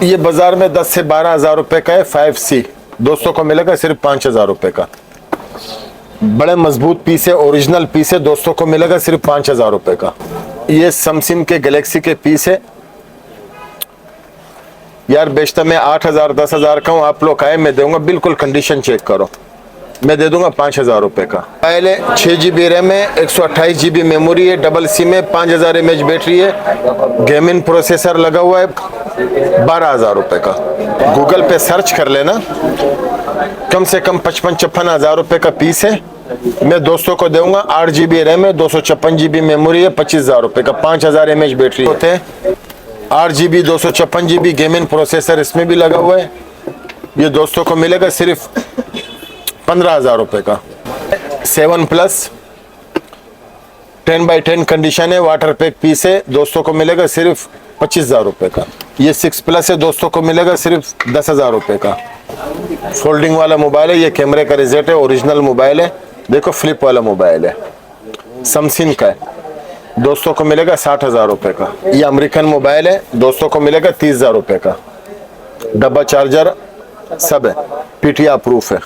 ये बाजार में 10 से 12 हजार रुपए का है। 5C दोस्तों को मिलेगा सिर्फ 5,000 रुपए का। बड़े मजबूत पीस है, ओरिजिनल पीस है, दोस्तों को मिलेगा सिर्फ 5,000 रुपए का। ये सैमसंग के गैलेक्सी के पीस है यार, बेचता मैं 8,000 10,000 का हूँ। आप लोग आए, मैं दूंगा, बिल्कुल कंडीशन चेक करो, मैं दे दूंगा 5,000 रुपए का। पहले 6GB रैम है, 128GB मेमोरी है, डबल सिम है, 5000 mAh बैटरी है, गेमिंग प्रोसेसर लगा हुआ है, 12,000 रुपए का। गूगल पे सर्च कर लेना, कम से कम 55-56 हजार रुपए का पीस है। मैं दोस्तों को दूंगा। 8GB रैम है, 256GB मेमोरी है, 25,000 रुपए का। 5000 mAh बैटरी होते हैं। 8GB 256GB गेमिंग प्रोसेसर इसमें भी लगा हुआ है। ये दोस्तों को मिलेगा सिर्फ 15,000 रुपए का। 7+ 10x10 कंडीशन है, वाटर पैक पीस है, दोस्तों को मिलेगा सिर्फ 25,000 रुपए का। ये 6+ है, दोस्तों को मिलेगा सिर्फ 10,000 रुपए का। फोल्डिंग वाला मोबाइल है, ये कैमरे का रिजल्ट है, ओरिजिनल मोबाइल है, देखो फ्लिप वाला मोबाइल है, सैमसंग का है, दोस्तों को मिलेगा 60,000 रुपए का। ये अमेरिकन मोबाइल है, दोस्तों को मिलेगा 30,000 रुपए का। डब्बा चार्जर सब है, PTI प्रूफ है।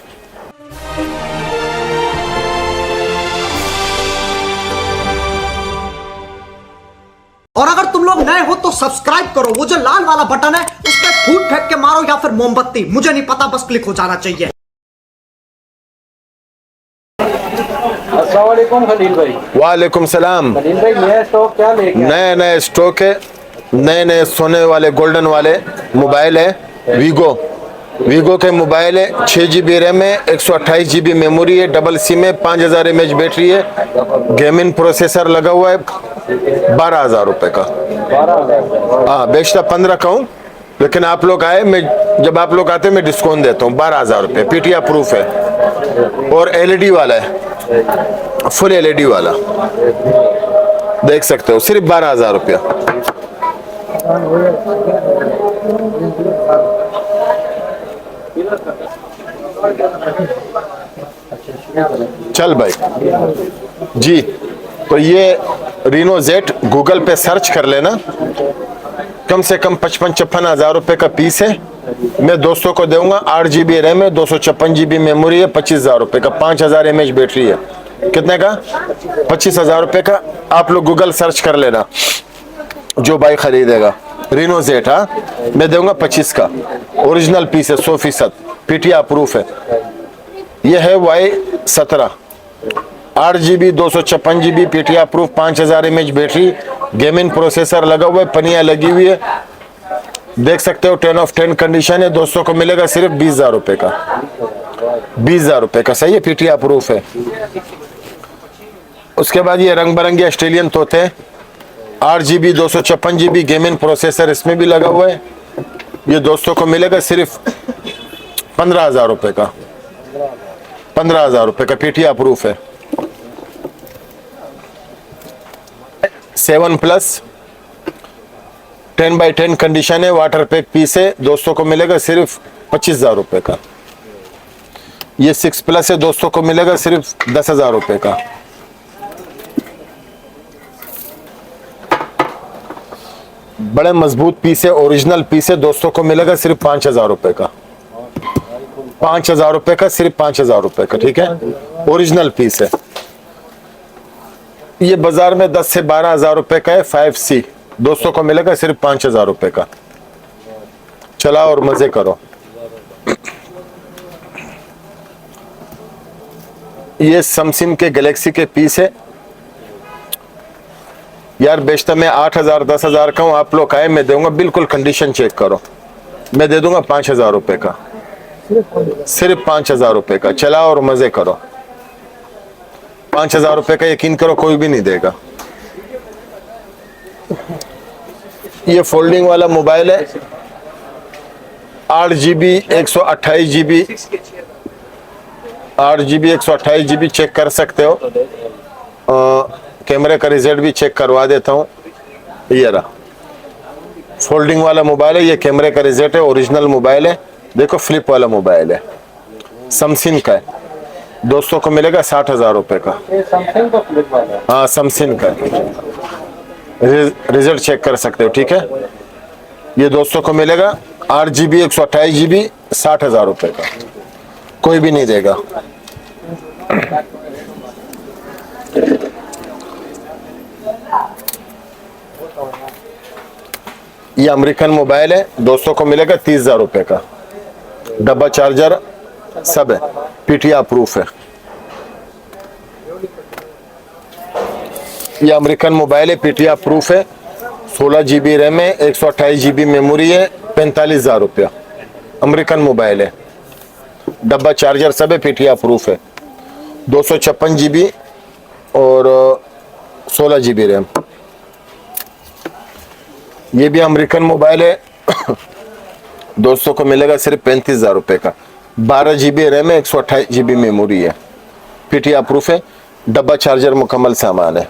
और अगर तुम लोग नए हो तो सब्सक्राइब करो, वो जो लाल वाला बटन है उस पर फूट फेंक के मारो या फिर मोमबत्ती, मुझे नहीं पता, बस क्लिक हो जाना चाहिए। अस्सलाम वालेकुम खलील भाई। वालेकुम सलाम। खलील भाई नया स्टॉक क्या लेके आए? नए नए स्टॉक है, नए नए सोने वाले गोल्डन वाले मोबाइल है। वीगो के मोबाइल है, 6GB रैम है, 128GB मेमोरी है, डबल सिम है, 5000 mAh बैटरी है, गेमिंग प्रोसेसर लगा हुआ है, 12,000 रुपए का। 12,000। हाँ, बेचता 15 का हूँ, लेकिन आप लोग आए, मैं जब आप लोग आते मैं डिस्काउंट देता हूँ। 12,000 रुपये, PTI प्रूफ है, और LED वाला है, फुल LED वाला, देख सकते हो, सिर्फ 12,000 रुपया। चल भाई जी, तो ये रीनो Z गूगल पे सर्च कर लेना, कम से कम 55-56 हजार रुपए का पीस है। मैं दोस्तों को दूंगा। 8GB रैम है, 256GB मेमोरी है, 25,000 रुपए का। 5000 mAh बैटरी है। कितने का? 25,000 रुपए का। आप लोग गूगल सर्च कर लेना, जो भाई खरीदेगा। रीनो Z, हाँ, मैं दूंगा 25 का। ओरिजिनल पीस है, 100%, PTI प्रूफ है। यह है Y17, 8GB 256GB PTI proof, 5000 mAh battery, gaming processor लगा हुआ है, पनिया लगी हुई है, देख सकते हो, 10/10 कंडीशन है, दोस्तों को मिलेगा सिर्फ 20,000 रुपए का। 20,000 रुपए का, सही है, PTI प्रूफ है। उसके बाद ये रंग बिरंगे ऑस्ट्रेलियन तोते हैं, 8GB 256GB गेमिंग प्रोसेसर इसमें भी लगा हुआ है। ये दोस्तों को मिलेगा सिर्फ 15,000 रुपए का। 15,000 रुपए का, PTI प्रूफ है। 7+ 10x10 कंडीशन है, वाटर पैक पीस है, दोस्तों को मिलेगा सिर्फ 25,000 रुपए का। ये 6+ है, दोस्तों को मिलेगा सिर्फ 10,000 रुपए का। बड़े मजबूत पीस है, ओरिजिनल पीस है, दोस्तों को मिलेगा सिर्फ 5,000 रुपए का। 5,000 रुपए का, सिर्फ 5,000 रुपए का, ठीक है, ओरिजिनल पीस है। ये बाजार में 10 से 12 हजार रुपए का है। 5C दोस्तों को मिलेगा सिर्फ 5,000 रुपए का। चलाओ और मजे करो। ये सैमसंग के गैलेक्सी के पीस है यार, बेचता मैं 8,000 10,000 का हूँ। आप लोग आए, मैं दूंगा, बिल्कुल कंडीशन चेक करो, मैं दे दूंगा 5,000 रुपए का। सिर्फ 5,000 रुपए का। चलाओ और मजे करो। 5,000 रुपए का यकीन करो कोई भी नहीं देगा। ये फोल्डिंग वाला मोबाइल है, 8GB 128GB 8GB 128GB check कर सकते हो। कैमरे का रिजल्ट भी चेक करवा देता हूँ। ये रहा, फोल्डिंग वाला मोबाइल है, ये कैमरे का रिजल्ट है, ओरिजिनल मोबाइल है, देखो फ्लिप वाला मोबाइल है, सैमसंग का है, दोस्तों को मिलेगा 60,000 रुपए का। सैमसंग का फ्लिप वाला है? हाँ, सैमसंग का रिजल्ट चेक कर सकते हो, ठीक है। ये दोस्तों को मिलेगा 8 GB 128 GB 60,000 रुपए का, कोई भी नहीं देगा। ये अमेरिकन मोबाइल है, दोस्तों को मिलेगा 30,000 रुपए का, डब्बा चार्जर सब है, पीटीआर प्रूफ है। ये अमेरिकन मोबाइल है, पीटीआर प्रूफ है, 16 GB रैम है, 128 GB मेमोरी है, 45,000 रुपया। अमेरिकन मोबाइल है, डब्बा चार्जर सब है, पीटीआर प्रूफ है, 256 GB और 16 GB रैम। ये भी अमेरिकन मोबाइल है, दोस्तों को मिलेगा सिर्फ 35,000 रुपए का, 12 GB रैम है, 128 GB मेमोरी है, पीटीआर प्रूफ है, डब्बा चार्जर मुकम्मल सामान है।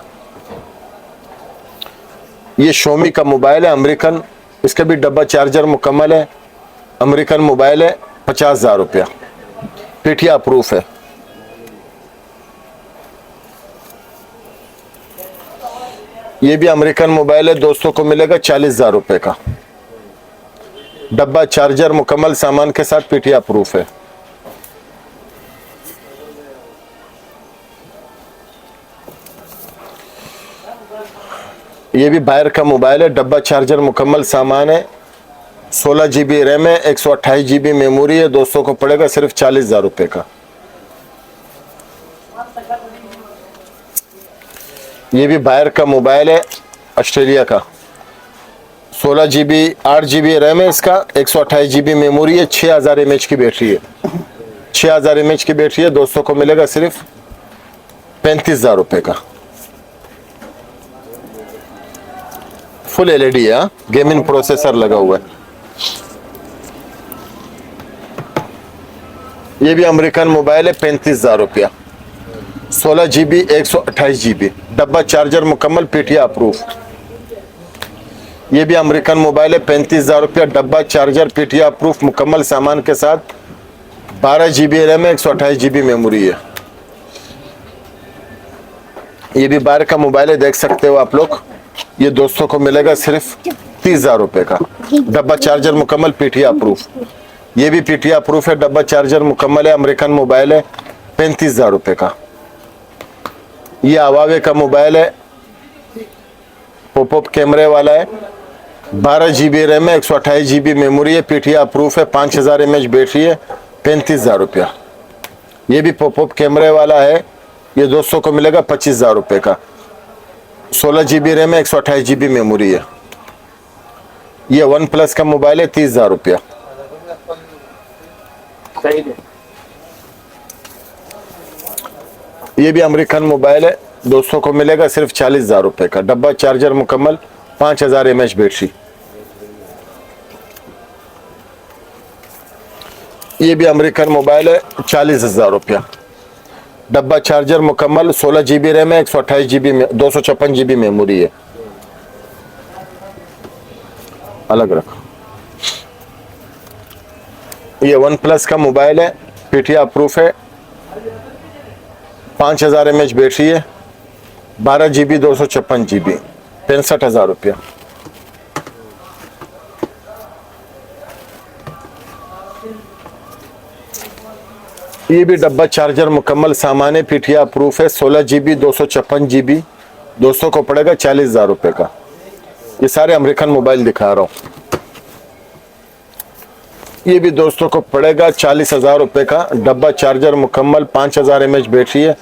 ये शोमी का मोबाइल है अमेरिकन, इसका भी डब्बा चार्जर मुकम्मल है, अमेरिकन मोबाइल है, 50,000 रुपया, पीटीआर प्रूफ है। ये भी अमेरिकन मोबाइल है, दोस्तों को मिलेगा 40,000 रुपए का, डब्बा चार्जर मुकम्मल सामान के साथ, पीटीआर प्रूफ है। ये भी बायर का मोबाइल है, डब्बा चार्जर मुकम्मल सामान है, 16 GB रैम है, 128 GB मेमोरी है, दोस्तों को पड़ेगा सिर्फ 40,000 रुपए का। ये भी बायर का मोबाइल है, ऑस्ट्रेलिया का, 16 GB 8 GB रैम है इसका, 128 GB मेमोरी है, 6000 mAh की बैटरी है, 6000 mAh की बैटरी है, दोस्तों को मिलेगा सिर्फ 35,000 रुपए का। फुल LED है, गेमिंग प्रोसेसर लगा हुआ है। ये भी अमेरिकन मोबाइल है, 35,000 रुपया, 16 GB 128 GB, डब्बा चार्जर मुकम्मल, पीटीआर प्रूफ। ये भी अमेरिकन मोबाइल है, 35,000 रुपया, डब्बा चार्जर, पीटीआर प्रूफ मुकम्मल सामान के साथ, 12 GB रैम है, 128 GB मेमोरी है। ये भी बाहर का मोबाइल है, देख सकते हो आप लोग, ये दोस्तों को मिलेगा सिर्फ 30,000 रुपए का, डब्बा चार्जर मुकम्मल, पीटीआर प्रूफ। ये भी पीटीआर प्रूफ है, डब्बा चार्जर मुकम्मल है, अमेरिकन मोबाइल है, 35,000 रुपए का। ये अवावे का मोबाइल है, पॉपअप कैमरे वाला है, 12 GB रैम है, 128 GB मेमोरी है, पीटीआर प्रूफ है, 5000 mAh बैटरी है, 35,000 रुपया। ये भी पॉपअप कैमरे वाला है, ये दोस्तों को मिलेगा 25,000 रुपए का, 16 GB रैम है, 128 GB मेमोरी है। ये वन प्लस का मोबाइल है, 30,000 रुपया। ये भी अमेरिकन मोबाइल है, दोस्तों को मिलेगा सिर्फ 40,000 रुपए का, डब्बा चार्जर मुकम्मल, 5000 mAh बैटरी। ये भी अमेरिकन मोबाइल है, 40,000 रुपया, डब्बा चार्जर मुकम्मल, 16 GB रैम है, 128 GB 256 GB मेमोरी है। अलग रखो। ये वन प्लस का मोबाइल है, पीटीआर प्रूफ है, 5000 mAh बैटरी है, 12 GB 256 GB, 65,000 रुपया। ये भी डब्बा चार्जर मुकम्मल सामान है, पीटीआर प्रूफ है, 16 GB 256 GB, दोस्तों को पड़ेगा 40,000 रुपए का। ये सारे अमेरिकन मोबाइल दिखा रहा हूँ। ये भी दोस्तों को पड़ेगा 40,000 रुपए का, डब्बा चार्जर मुकम्मल, 5000 mAh बैटरी है,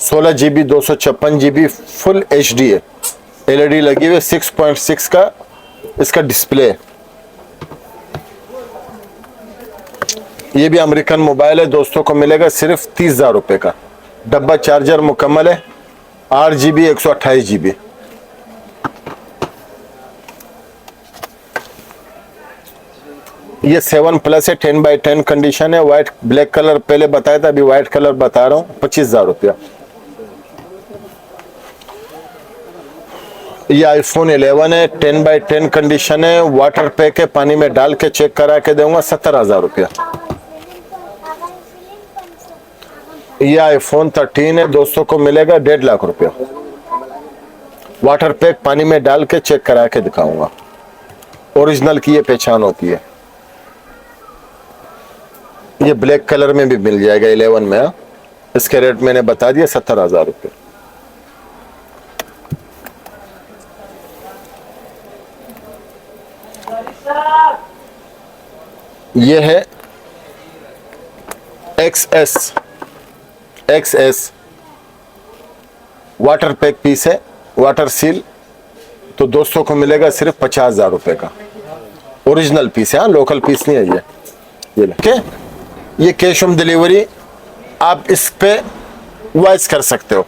16 GB 256 GB, फुल HD है, LED लगी हुई है, 6.6 का इसका डिस्प्ले है। ये भी अमेरिकन मोबाइल है, दोस्तों को मिलेगा सिर्फ 30,000 रुपए का, डब्बा चार्जर मुकम्मल है, 8 GB 128 GB। ये 7 प्लस है, 10/10 कंडीशन है, व्हाइट ब्लैक कलर पहले बताया था, अभी व्हाइट कलर बता रहा हूँ, 25,000 रुपया। ये आईफोन 11 है, 10/10 कंडीशन है, वाटर पैक है, पानी में डाल के चेक करा के दूंगा, 70,000 रुपया। ये आईफोन 13 है, दोस्तों को मिलेगा 1.5 लाख रुपया, वाटर पैक पानी में डाल के चेक करा के दिखाऊंगा, ओरिजिनल की ये पहचान होती है। ये ब्लैक कलर में भी मिल जाएगा 11 में। हाँ? इसके रेट मैंने बता दिया 70,000 रुपये। ये है XS वाटर पैक पीस है, वाटर सील। तो दोस्तों को मिलेगा सिर्फ 50,000 रुपये का। ओरिजिनल पीस है, लोकल पीस नहीं है ये ठीक है। ये कैश ऑन डिलीवरी आप इस पे वॉइस कर सकते हो।